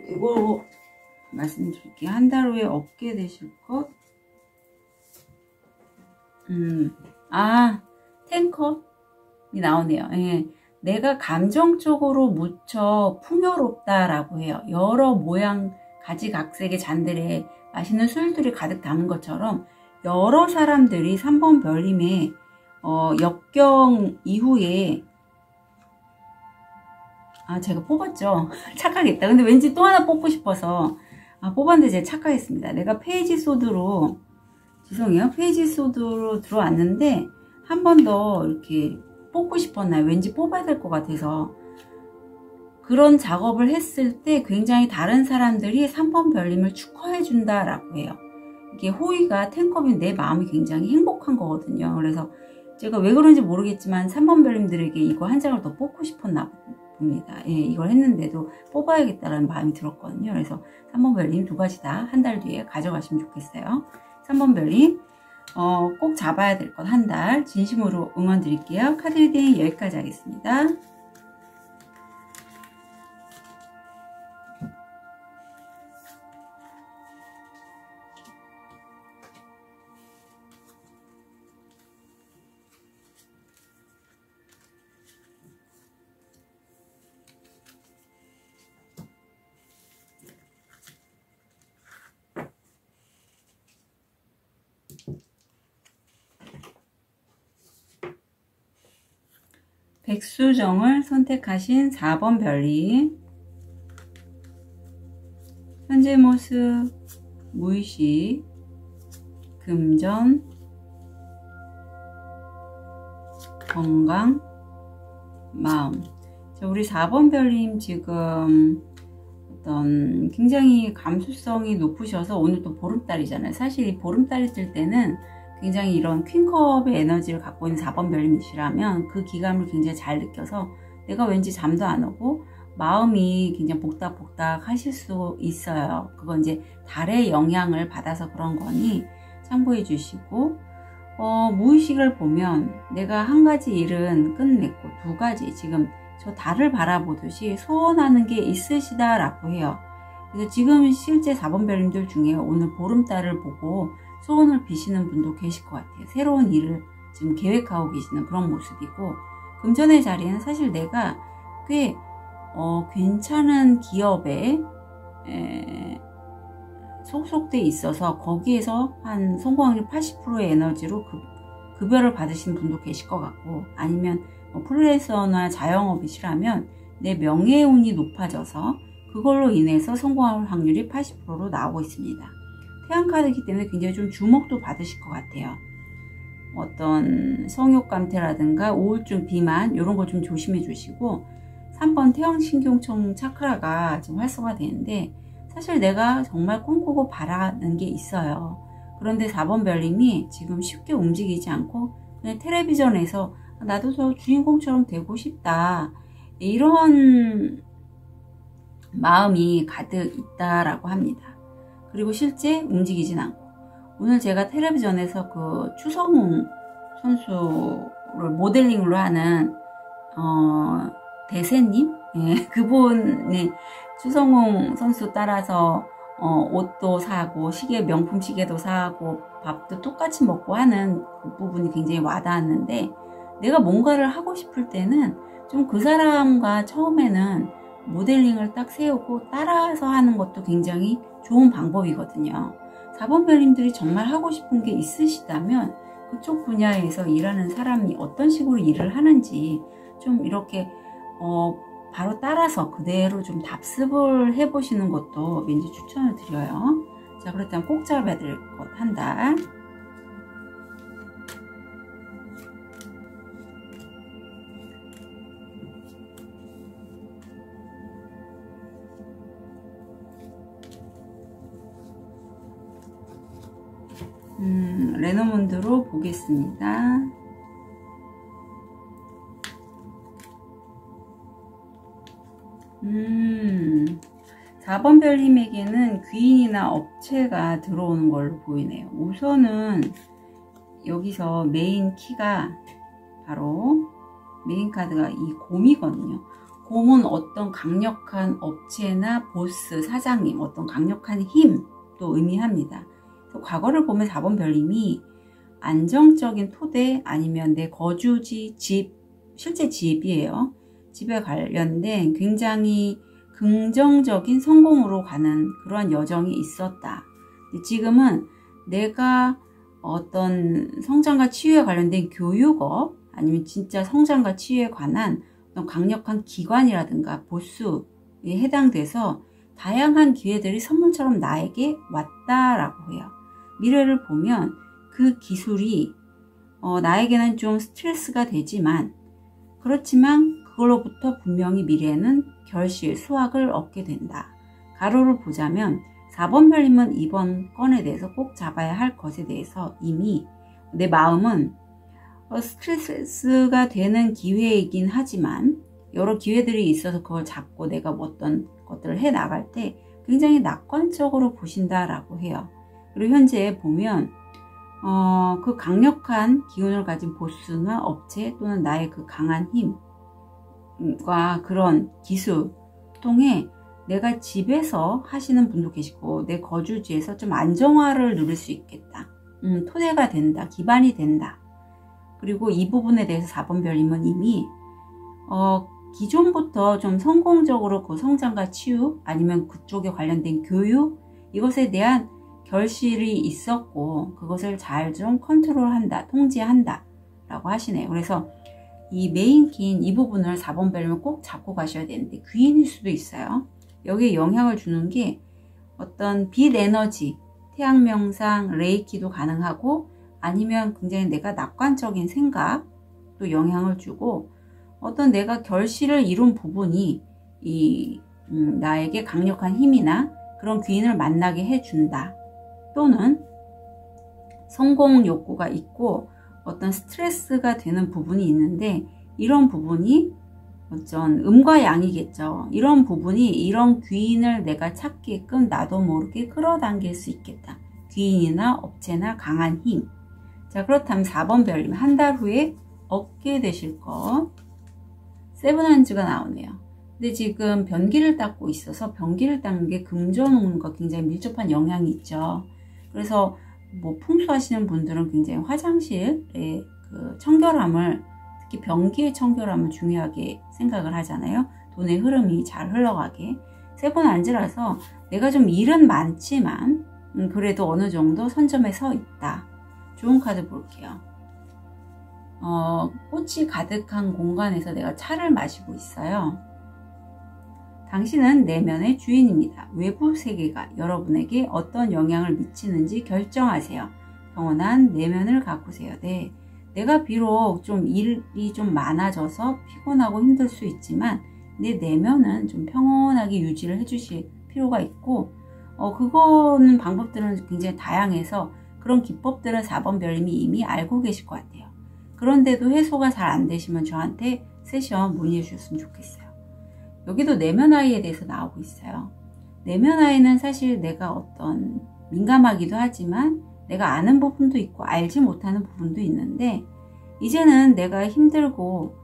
이거 말씀드릴게요. 한 달 후에 얻게 되실 것. 탱커이 나오네요. 예. 내가 감정적으로 무척 풍요롭다라고 해요. 여러 모양 가지각색의 잔들에 맛있는 술들이 가득 담은 것처럼 여러 사람들이 3번 별님의 역경 이후에 제가 뽑았죠. 착각했다. 근데 왠지 또 하나 뽑고 싶어서 뽑았는데 제가 착각했습니다. 내가 페이지 소드로 죄송해요. 페이지 소드로 들어왔는데 한 번 더 이렇게 뽑고 싶었나요? 왠지 뽑아야 될 것 같아서. 그런 작업을 했을 때 굉장히 다른 사람들이 3번 별님을 축하해 준다라고 해요. 이게 호의가 탱컵인 내 마음이 굉장히 행복한 거거든요. 그래서 제가 왜 그런지 모르겠지만 3번 별님들에게 이거 한 장을 더 뽑고 싶었나 봅니다. 예, 이걸 했는데도 뽑아야겠다라는 마음이 들었거든요. 그래서 3번 별님 두 가지 다 한 달 뒤에 가져가시면 좋겠어요. 3번 별님 꼭 잡아야 될 것 한 달 진심으로 응원 드릴게요. 카드 리딩 여기까지 하겠습니다. 백수정을 선택하신 4번 별님. 현재 모습, 무의식, 금전, 건강, 마음. 자, 우리 4번 별님 지금 어떤 굉장히 감수성이 높으셔서 오늘 또 보름달이잖아요. 사실 이 보름달이 뜰 때는 굉장히 이런 퀸컵의 에너지를 갖고 있는 4번 별님이시라면 그 기감을 굉장히 잘 느껴서 내가 왠지 잠도 안 오고 마음이 굉장히 복닥복닥 하실 수 있어요. 그건 이제 달의 영향을 받아서 그런 거니 참고해 주시고, 무의식을 보면 내가 한 가지 일은 끝냈고 두 가지 지금 저 달을 바라보듯이 소원하는 게 있으시다 라고 해요. 그래서 지금 실제 4번 별님들 중에 오늘 보름달을 보고 소원을 비시는 분도 계실 것 같아요. 새로운 일을 지금 계획하고 계시는 그런 모습이고, 금전의 자리는 사실 내가 꽤 괜찮은 기업에 소속돼 있어서 거기에서 한 성공률 80%의 에너지로 급여를 받으시는 분도 계실 것 같고, 아니면 프리랜서나 자영업이시라면 내 명예운이 높아져서 그걸로 인해서 성공할 확률이 80%로 나오고 있습니다. 태양카드이기 때문에 굉장히 좀 주목도 받으실 것 같아요. 어떤 성욕감퇴라든가 우울증, 비만 이런 거 좀 조심해 주시고, 3번 태양신경총 차크라가 지금 활성화되는데 사실 내가 정말 꿈꾸고 바라는 게 있어요. 그런데 4번 별님이 지금 쉽게 움직이지 않고 그냥 텔레비전에서 나도 저 주인공처럼 되고 싶다 이런 마음이 가득 있다라고 합니다. 그리고 실제 움직이진 않고, 오늘 제가 텔레비전에서 그 추성훈 선수를 모델링으로 하는 대세님? 예, 그분이 추성훈 선수 따라서 옷도 사고 명품 시계도 사고 밥도 똑같이 먹고 하는 그 부분이 굉장히 와닿았는데, 내가 뭔가를 하고 싶을 때는 좀 그 사람과 처음에는 모델링을 딱 세우고 따라서 하는 것도 굉장히 좋은 방법이거든요. 4번 별님들이 정말 하고 싶은 게 있으시다면 그쪽 분야에서 일하는 사람이 어떤 식으로 일을 하는지 좀 이렇게 바로 따라서 그대로 좀 답습을 해보시는 것도 왠지 추천을 드려요. 자, 그렇다면 꼭 잡아야 될 것 한 달. 레노몬드로 보겠습니다. 4번 별님에게는 귀인이나 업체가 들어오는 걸로 보이네요. 우선은 여기서 메인 키가 바로 메인 카드가 이 곰이거든요. 곰은 어떤 강력한 업체나 보스, 사장님, 어떤 강력한 힘도 의미합니다. 그래서 과거를 보면 4번 별님이 안정적인 토대 아니면 내 거주지, 집, 실제 집이에요. 집에 관련된 굉장히 긍정적인 성공으로 가는 그러한 여정이 있었다. 지금은 내가 어떤 성장과 치유에 관련된 교육업 아니면 진짜 성장과 치유에 관한 어떤 강력한 기관이라든가 보수에 해당돼서 다양한 기회들이 선물처럼 나에게 왔다라고 해요. 미래를 보면 그 기술이 나에게는 좀 스트레스가 되지만, 그렇지만 그걸로부터 분명히 미래에는 결실, 수확을 얻게 된다. 가로를 보자면 4번 별님은 이번 건에 대해서 꼭 잡아야 할 것에 대해서 이미 내 마음은 스트레스가 되는 기회이긴 하지만 여러 기회들이 있어서 그걸 잡고 내가 어떤 것들을 해 나갈 때 굉장히 낙관적으로 보신다라고 해요. 그리고 현재 보면 그 강력한 기운을 가진 보스나 업체 또는 나의 그 강한 힘과 그런 기술 통해 내가 집에서 하시는 분도 계시고 내 거주지에서 좀 안정화를 누릴 수 있겠다. 토대가 된다. 기반이 된다. 그리고 이 부분에 대해서 4번 별님은 이미 기존부터 좀 성공적으로 그 성장과 치유 아니면 그쪽에 관련된 교육 이것에 대한 결실이 있었고 그것을 잘 좀 컨트롤한다, 통제한다 라고 하시네요. 그래서 이 메인 키인 이 부분을 4번 별님은 꼭 잡고 가셔야 되는데 귀인일 수도 있어요. 여기에 영향을 주는 게 어떤 빛 에너지, 태양 명상, 레이키도 가능하고 아니면 굉장히 내가 낙관적인 생각도 영향을 주고 어떤 내가 결실을 이룬 부분이 나에게 강력한 힘이나 그런 귀인을 만나게 해준다. 또는 성공 욕구가 있고 어떤 스트레스가 되는 부분이 있는데 이런 부분이 어떤 음과 양이겠죠. 이런 부분이 이런 귀인을 내가 찾게끔 나도 모르게 끌어당길 수 있겠다. 귀인이나 업체나 강한 힘. 자, 그렇다면 4번 별님 한 달 후에 얻게 되실 것. 세븐한즈가 나오네요. 근데 지금 변기를 닦고 있어서 변기를 닦는 게 금전운과 굉장히 밀접한 영향이 있죠. 그래서 뭐 풍수하시는 분들은 굉장히 화장실의 그 청결함을, 특히 변기의 청결함을 중요하게 생각을 하잖아요. 돈의 흐름이 잘 흘러가게. 세븐한즈라서 내가 좀 일은 많지만 그래도 어느 정도 선점에 서 있다. 좋은 카드 볼게요. 꽃이 가득한 공간에서 내가 차를 마시고 있어요. 당신은 내면의 주인입니다. 외부 세계가 여러분에게 어떤 영향을 미치는지 결정하세요. 평온한 내면을 가꾸세요. 네, 내가 비록 좀 일이 좀 많아져서 피곤하고 힘들 수 있지만 내 내면은 좀 평온하게 유지를 해주실 필요가 있고 그거는 방법들은 굉장히 다양해서 그런 기법들은 4번 별님이 이미 알고 계실 것 같아요. 그런데도 해소가 잘 안 되시면 저한테 세션 문의해 주셨으면 좋겠어요. 여기도 내면 아이에 대해서 나오고 있어요. 내면 아이는 사실 내가 어떤 민감하기도 하지만 내가 아는 부분도 있고 알지 못하는 부분도 있는데 이제는 내가 힘들고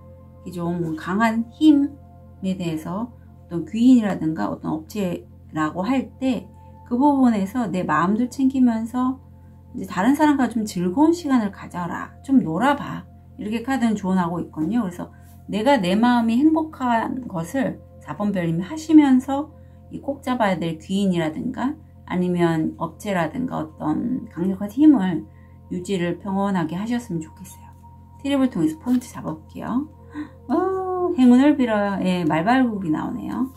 좀 강한 힘에 대해서 어떤 귀인이라든가 어떤 업체라고 할 때 그 부분에서 내 마음도 챙기면서 이제 다른 사람과 좀 즐거운 시간을 가져라. 좀 놀아봐. 이렇게 카드는 조언하고 있거든요. 그래서 내가 내 마음이 행복한 것을 4번 별님이 하시면서 꼭 잡아야 될 귀인이라든가 아니면 업체라든가 어떤 강력한 힘을 유지를 평온하게 하셨으면 좋겠어요. 트립을 통해서 포인트 잡아볼게요. 행운을 빌어요. 예, 말발굽이 나오네요.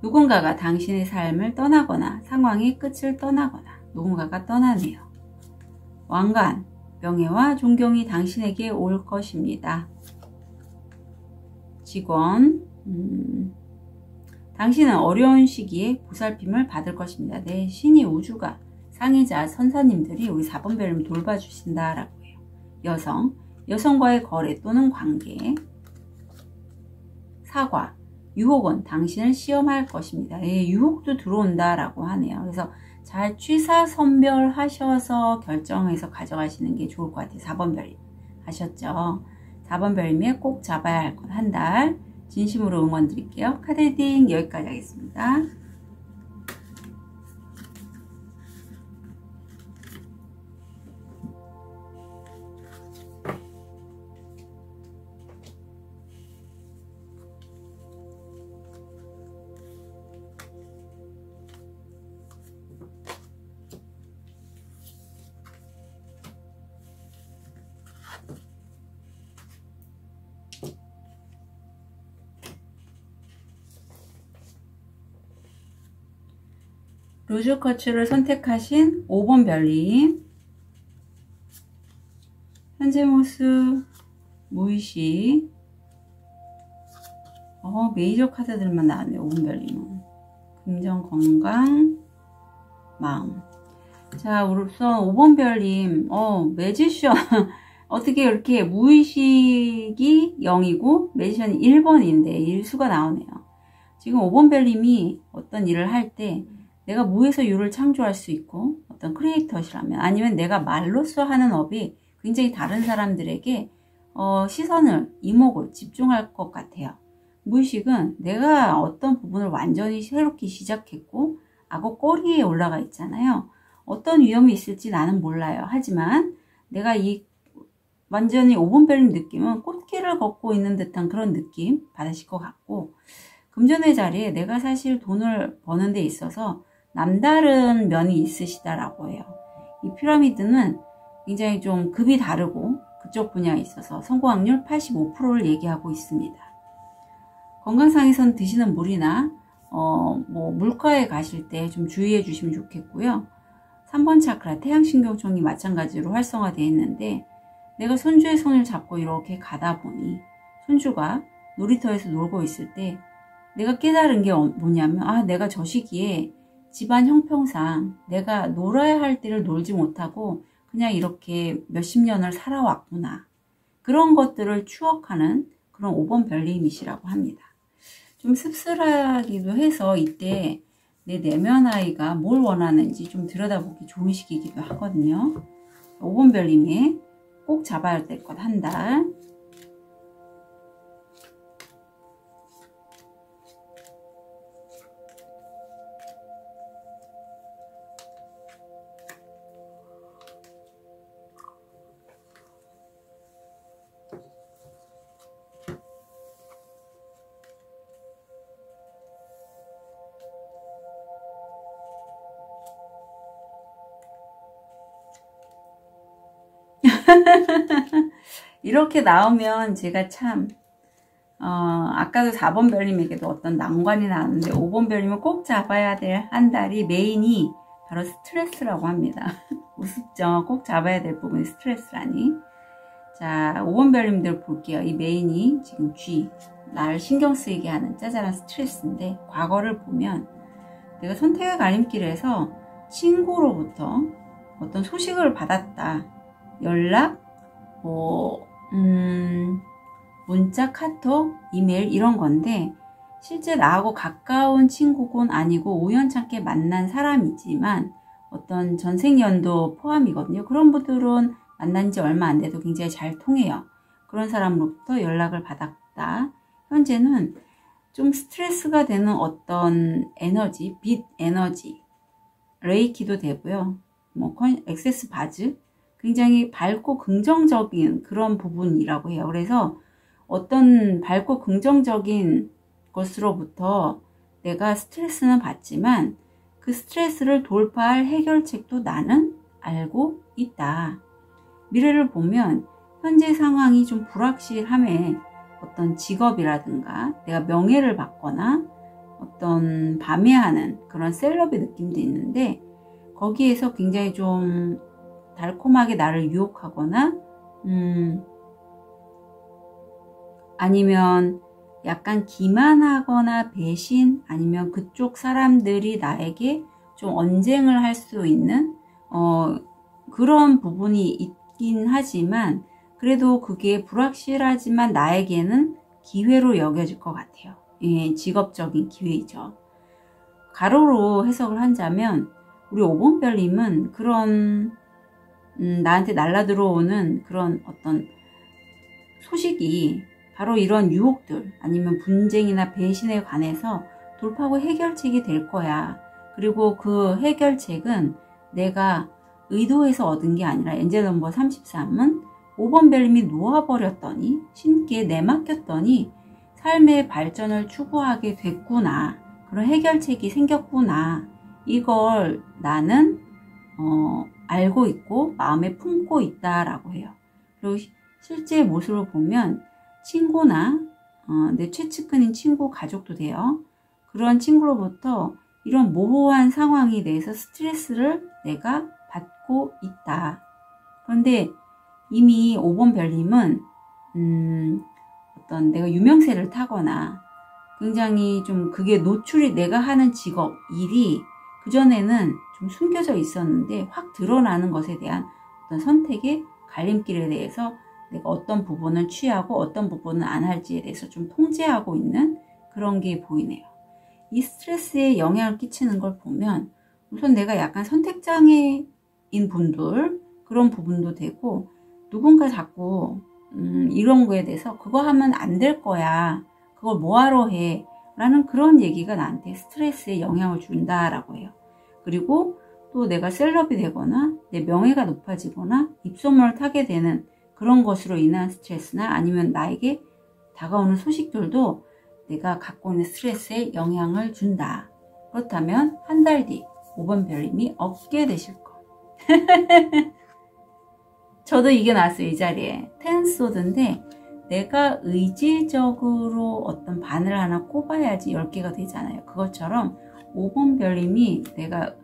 누군가가 당신의 삶을 떠나거나 상황의 끝을 떠나거나 누군가가 떠나네요. 왕관, 명예와 존경이 당신에게 올 것입니다. 직원, 당신은 어려운 시기에 보살핌을 받을 것입니다. 네, 신이 우주가 상의자 선사님들이 우리 4번 별을 돌봐주신다라고 해요. 여성, 여성과의 거래 또는 관계. 사과, 유혹은 당신을 시험할 것입니다. 예, 유혹도 들어온다라고 하네요. 그래서 잘 취사선별하셔서 결정해서 가져가시는 게 좋을 것 같아요. 4번 별님 하셨죠? 4번 별님에 꼭 잡아야 할 것 한 달 진심으로 응원 드릴게요. 카드 리딩 여기까지 하겠습니다. 루즈커츠를 선택하신 5번 별님, 현재 모습, 무의식, 메이저 카드들만 나왔네요. 5번 별님은 긍정, 건강, 마음. 자, 우선 5번 별님, 매지션 어떻게 이렇게 무의식이 0이고 매지션이 1번인데 일수가 나오네요. 지금 5번 별님이 어떤 일을 할 때 내가 무에서 유를 창조할 수 있고 어떤 크리에이터시라면 아니면 내가 말로써 하는 업이 굉장히 다른 사람들에게 시선을, 이목을 집중할 것 같아요. 무의식은 내가 어떤 부분을 완전히 새롭게 시작했고 악어 꼬리에 올라가 있잖아요. 어떤 위험이 있을지 나는 몰라요. 하지만 내가 이 완전히 5번 별님 느낌은 꽃길을 걷고 있는 듯한 그런 느낌 받으실 것 같고 금전의 자리에 내가 사실 돈을 버는 데 있어서 남다른 면이 있으시다라고 해요. 이 피라미드는 굉장히 좀 급이 다르고 그쪽 분야에 있어서 성공 확률 85%를 얘기하고 있습니다. 건강상에선 드시는 물이나 뭐 물가에 가실 때 좀 주의해 주시면 좋겠고요. 3번 차크라 태양신경총이 마찬가지로 활성화되어 있는데, 내가 손주의 손을 잡고 이렇게 가다 보니 손주가 놀이터에서 놀고 있을 때 내가 깨달은 게 뭐냐면, 내가 저 시기에 집안 형평상 내가 놀아야 할 때를 놀지 못하고 그냥 이렇게 몇십 년을 살아왔구나. 그런 것들을 추억하는 그런 5번 별님이시라고 합니다. 좀 씁쓸하기도 해서 이때 내 내면 아이가 뭘 원하는지 좀 들여다보기 좋은 시기이기도 하거든요. 5번 별님이 꼭 잡아야 될 것 한 달. 이렇게 나오면 제가 참 아까도 4번 별님에게도 어떤 난관이 나왔는데 5번 별님은 꼭 잡아야 될 한 달이 메인이 바로 스트레스라고 합니다. 우습죠? 꼭 잡아야 될 부분이 스트레스라니. 자, 5번 별님들 볼게요. 이 메인이 지금 날 신경 쓰이게 하는 짜잘한 스트레스인데, 과거를 보면 내가 선택의 갈림길에서 친구로부터 어떤 소식을 받았다. 연락, 문자, 카톡, 이메일 이런 건데, 실제 나하고 가까운 친구곤 아니고 우연찮게 만난 사람이지만 어떤 전생연도 포함이거든요. 그런 분들은 만난 지 얼마 안 돼도 굉장히 잘 통해요. 그런 사람으로부터 연락을 받았다. 현재는 좀 스트레스가 되는 어떤 에너지, 빛 에너지, 레이키도 되고요. 액세스 바즈, 굉장히 밝고 긍정적인 그런 부분이라고 해요. 그래서 어떤 밝고 긍정적인 것으로부터 내가 스트레스는 받지만 그 스트레스를 돌파할 해결책도 나는 알고 있다. 미래를 보면 현재 상황이 좀 불확실함에 어떤 직업이라든가 내가 명예를 받거나 어떤 밤에하는 그런 셀럽의 느낌도 있는데, 거기에서 굉장히 좀 달콤하게 나를 유혹하거나 아니면 약간 기만하거나 배신, 아니면 그쪽 사람들이 나에게 좀 언쟁을 할 수 있는 그런 부분이 있긴 하지만, 그래도 그게 불확실하지만 나에게는 기회로 여겨질 것 같아요. 예, 직업적인 기회이죠. 가로로 해석을 한다면 우리 5번 별님은 그런 나한테 날라들어오는 그런 어떤 소식이 바로 이런 유혹들, 아니면 분쟁이나 배신에 관해서 돌파하고 해결책이 될 거야. 그리고 그 해결책은 내가 의도해서 얻은 게 아니라, 엔젤 넘버 33은 5번 별님이 놓아버렸더니, 신께 내맡겼더니 삶의 발전을 추구하게 됐구나. 그런 해결책이 생겼구나. 이걸 나는 알고 있고 마음에 품고 있다라고 해요. 그리고 실제 모습을 보면 친구나 내 최측근인 친구, 가족도 돼요. 그런 친구로부터 이런 모호한 상황에 대해서 스트레스를 내가 받고 있다. 그런데 이미 5번 별님은 어떤 내가 유명세를 타거나 굉장히 좀 그게 노출이, 내가 하는 직업, 일이 그전에는 좀 숨겨져 있었는데 확 드러나는 것에 대한 어떤 선택의 갈림길에 대해서 내가 어떤 부분을 취하고 어떤 부분은 안 할지에 대해서 좀 통제하고 있는 그런 게 보이네요. 이 스트레스에 영향을 끼치는 걸 보면 우선 내가 약간 선택장애인 분들, 그런 부분도 되고, 누군가 자꾸 이런 거에 대해서 그거 하면 안 될 거야, 그걸 뭐하러 해 라는 그런 얘기가 나한테 스트레스에 영향을 준다라고 해요. 그리고 또 내가 셀럽이 되거나 내 명예가 높아지거나 입소문을 타게 되는 그런 것으로 인한 스트레스나, 아니면 나에게 다가오는 소식들도 내가 갖고 있는 스트레스에 영향을 준다. 그렇다면 한 달 뒤 5번 별님이 얻게 되실 것. 저도 이게 나왔어요. 이 자리에 텐소드인데 내가 의지적으로 어떤 바늘 하나 꼽아야지 10개가 되잖아요. 그것처럼 5번 별님이 내가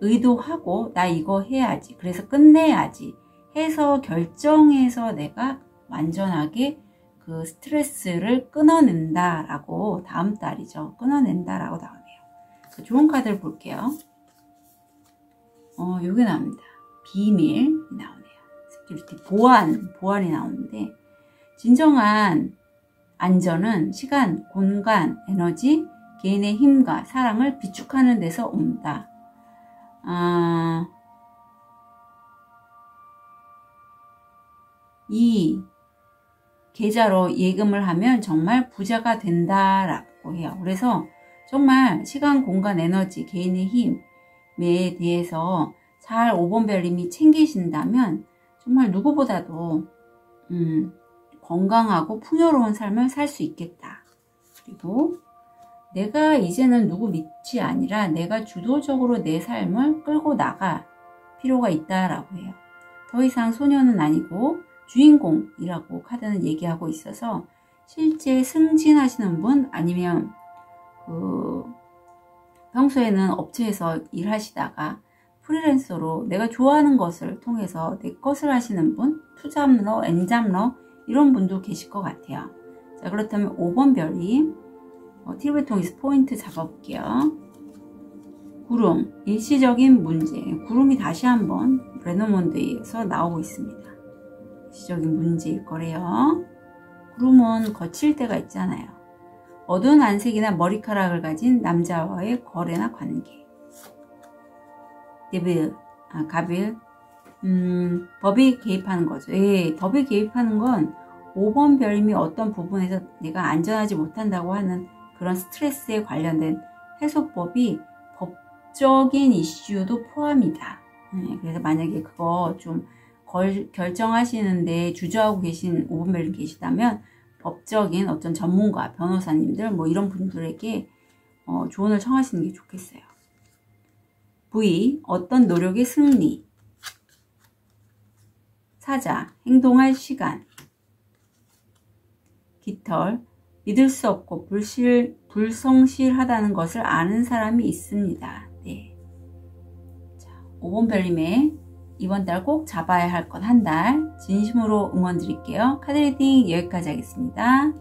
의도하고 나 이거 해야지, 그래서 끝내야지 해서 결정해서 내가 완전하게 그 스트레스를 끊어낸다 라고, 다음 달이죠, 끊어낸다 라고 나오네요. 좋은 카드를 볼게요. 요게 나옵니다. 비밀이 나오네요. 스키리티, 보안이 나오는데, 진정한 안전은 시간, 공간, 에너지, 개인의 힘과 사랑을 비축하는 데서 온다. 이 계좌로 예금을 하면 정말 부자가 된다라고 해요. 그래서 정말 시간, 공간, 에너지, 개인의 힘에 대해서 잘 5번 별님이 챙기신다면 정말 누구보다도 건강하고 풍요로운 삶을 살 수 있겠다. 그리고 내가 이제는 누구 밑이 아니라 내가 주도적으로 내 삶을 끌고 나갈 필요가 있다라고 해요. 더 이상 소녀는 아니고 주인공이라고 카드는 얘기하고 있어서, 실제 승진하시는 분, 아니면 평소에는 업체에서 일하시다가 프리랜서로 내가 좋아하는 것을 통해서 내 것을 하시는 분, 투잡러, 엔잡러 이런 분도 계실 것 같아요. 자, 그렇다면 5번 별이 팁을 통해서 포인트 잡아볼게요. 구름, 일시적인 문제. 구름이 다시 한번 레노몬드에서 나오고 있습니다. 일시적인 문제일 거래요. 구름은 거칠 때가 있잖아요. 어두운 안색이나 머리카락을 가진 남자와의 거래나 관계. 가빌, 법이 개입하는 거죠. 예, 법이 개입하는 건 5번 별님이 어떤 부분에서 내가 안전하지 못한다고 하는 그런 스트레스에 관련된 해소법이 법적인 이슈도 포함이다. 그래서 만약에 그거 좀 결정하시는데 주저하고 계신 5번 별님 계시다면 법적인 어떤 전문가, 변호사님들 뭐 이런 분들에게 조언을 청하시는 게 좋겠어요. V, 어떤 노력의 승리. 사자, 행동할 시간. 깃털, 믿을 수 없고 불성실하다는 것을 아는 사람이 있습니다. 네. 자, 5번 별님의 이번 달 꼭 잡아야 할 것 한 달 진심으로 응원 드릴게요. 카드 리딩 여기까지 하겠습니다.